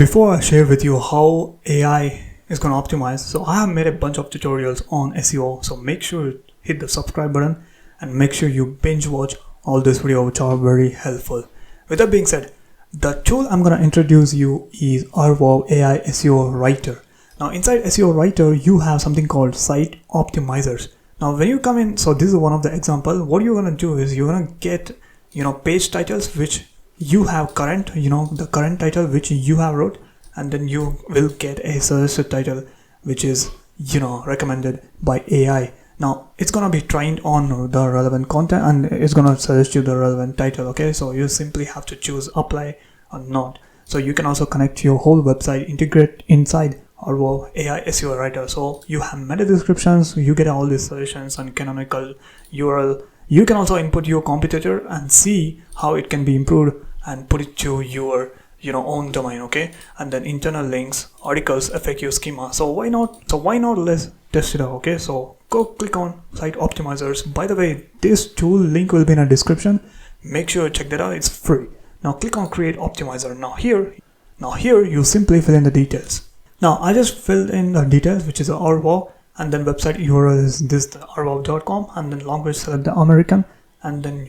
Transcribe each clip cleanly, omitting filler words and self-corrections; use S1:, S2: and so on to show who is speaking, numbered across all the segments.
S1: Before I share with you how AI is going to optimize, so I have made a bunch of tutorials on SEO, so make sure you hit the subscribe button and make sure you binge watch all this video, which are very helpful. With that being said, the tool I'm going to introduce you is Arvow AI SEO Writer. Now inside SEO Writer, you have something called site optimizers. Now when you come in, so this is one of the examples. What you're going to do is you're going to get page titles which you have current, the current title which you have wrote, and then you will get a suggested title which is recommended by AI. Now it's gonna be trained on the relevant content and it's gonna suggest you the relevant title. Okay, so you simply have to choose apply or not. So you can also connect your whole website, integrate inside Arvow AI SEO Writer. So you have meta descriptions, you get all these suggestions and canonical URL. You can also input your competitor and see how it can be improved and put it to your own domain. Okay, and then internal links, articles, FAQ, schema. So why not let's test it out. Okay, so go click on site optimizers. By the way, this tool link will be in a description. Make sure you check that out, it's free. Now click on create optimizer. Now here you simply fill in the details. Now I just filled in the details, which is Arvow, and then website URL is this, the arvow.com, and then language select the American, and then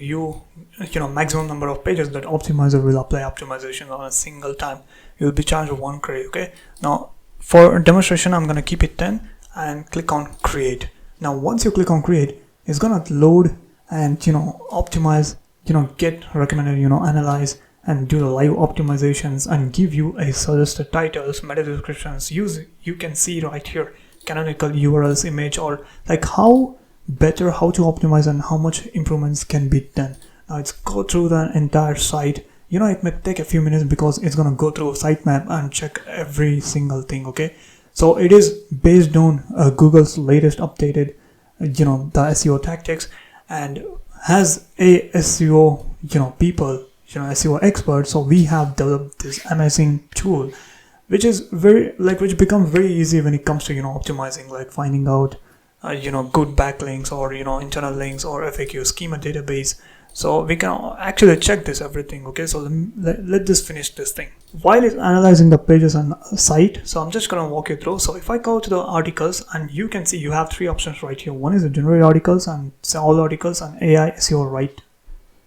S1: maximum number of pages that optimizer will apply optimization on a single time. You'll be charged 1 credit. Okay, now for demonstration I'm gonna keep it 10 and click on create. Now once you click on create, it's gonna load and optimize, get recommended, analyze and do the live optimizations and give you a suggested titles, meta descriptions. You can see right here canonical URLs, image, or like how to optimize and how much improvements can be done. Now it's go through the entire site. It may take a few minutes because it's gonna go through sitemap and check every single thing. Okay, so it is based on Google's latest updated the SEO tactics, and has a SEO people, SEO experts. So we have developed this amazing tool which is which becomes very easy when it comes to optimizing, like finding out good backlinks or internal links or FAQ, schema, database. So we can actually check this everything. Okay, so let this finish this thing while it's analyzing the pages and site. So I'm just gonna walk you through. So if I go to the articles, and you can see you have 3 options right here. One is the generate articles and all articles, and AI SEO Write.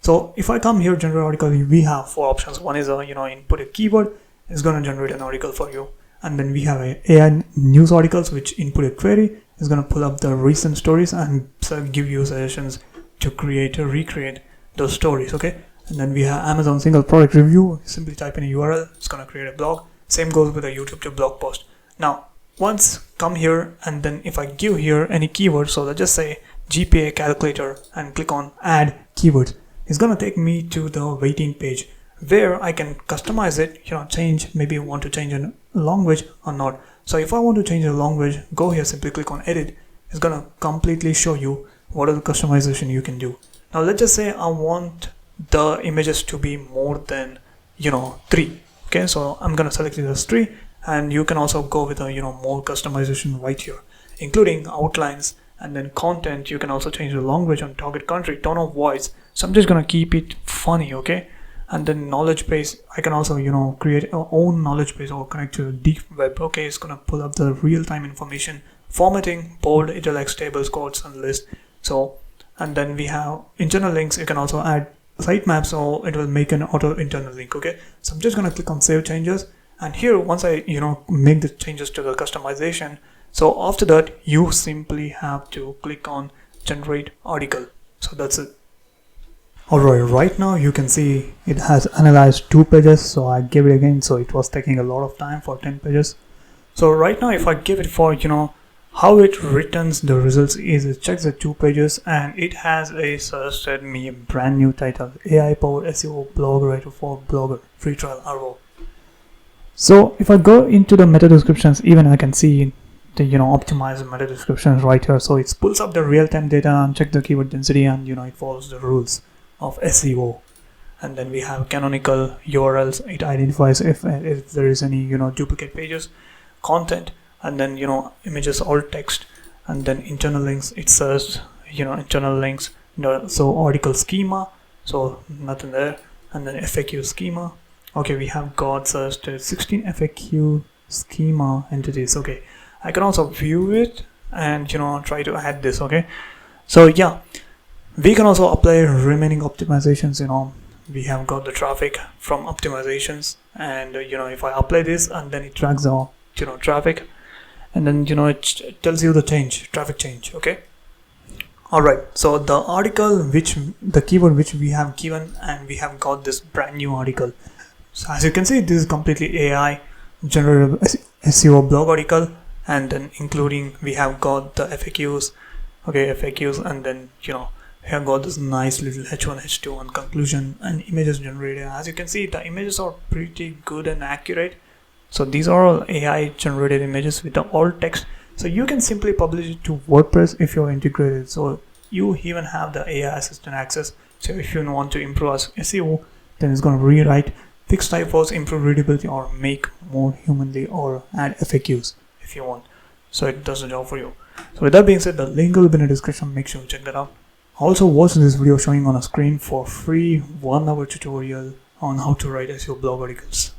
S1: So if I come here, generate article, we have 4 options. One is input a keyword, it's gonna generate an article for you, and then we have AI news articles, which input a query, is gonna pull up the recent stories and give you suggestions to create or recreate those stories. Okay, and then we have Amazon single product review. Simply type in a URL, it's gonna create a blog. Same goes with a YouTube to blog post. Now once come here, and then if I give here any keyword, so let's just say GPA calculator and click on add keywords, it's gonna take me to the waiting page where I can customize it, change, maybe want to change a language or not. So if I want to change a language, go here, simply click on edit. It's gonna completely show you what are the customization you can do. Now let's just say I want the images to be more than 3. Okay, so I'm gonna select it as 3, and you can also go with a more customization right here, including outlines, and then content. You can also change the language and target country, tone of voice. So I'm just gonna keep it funny. Okay, and then knowledge base, I can also create our own knowledge base or connect to deep web. Okay, it's gonna pull up the real-time information, formatting, bold, italics, tables, quotes, and list. So, and then we have internal links. You can also add sitemap, so it will make an auto internal link. Okay, so I'm just gonna click on save changes, and here once I make the changes to the customization, so after that you simply have to click on generate article. So that's it. Alright, right now you can see it has analyzed 2 pages, so I gave it again, so it was taking a lot of time for 10 pages. So right now if I give it for how it returns the results is it checks the 2 pages, and it has a suggested me a brand new title, AI powered SEO blog writer for blogger, free trial Arvow. So if I go into the meta descriptions, even I can see the optimize meta descriptions right here. So it pulls up the real-time data and check the keyword density, and it follows the rules of SEO. And then we have canonical URLs. It identifies if there is any duplicate pages, content, and then images, alt text, and then internal links. It says internal links. So article schema, so nothing there, and then FAQ schema, Okay, we have got such 16 FAQ schema entities. Okay, I can also view it and try to add this. Okay, so yeah, we can also apply remaining optimizations. We have got the traffic from optimizations, and if I apply this, and then it tracks the traffic, and then it tells you the traffic change. Okay, all right, so the article the keyword which we have given, and we have got this brand new article. So as you can see, this is completely AI generated SEO blog article, and then including we have got the FAQs. Okay, FAQs, and then we have got this nice little H1, H2 and conclusion and images generated. As you can see, the images are pretty good and accurate. So these are all AI generated images with the alt text. So you can simply publish it to WordPress if you're integrated. So you even have the AI assistant access. So if you want to improve SEO, then it's going to rewrite, fix typos, improve readability, or make more humanly, or add FAQs if you want. So it does the job for you. So with that being said, the link will be in the description. Make sure you check that out. Also watch this video showing on a screen for free 1-hour tutorial on how to write SEO blog articles.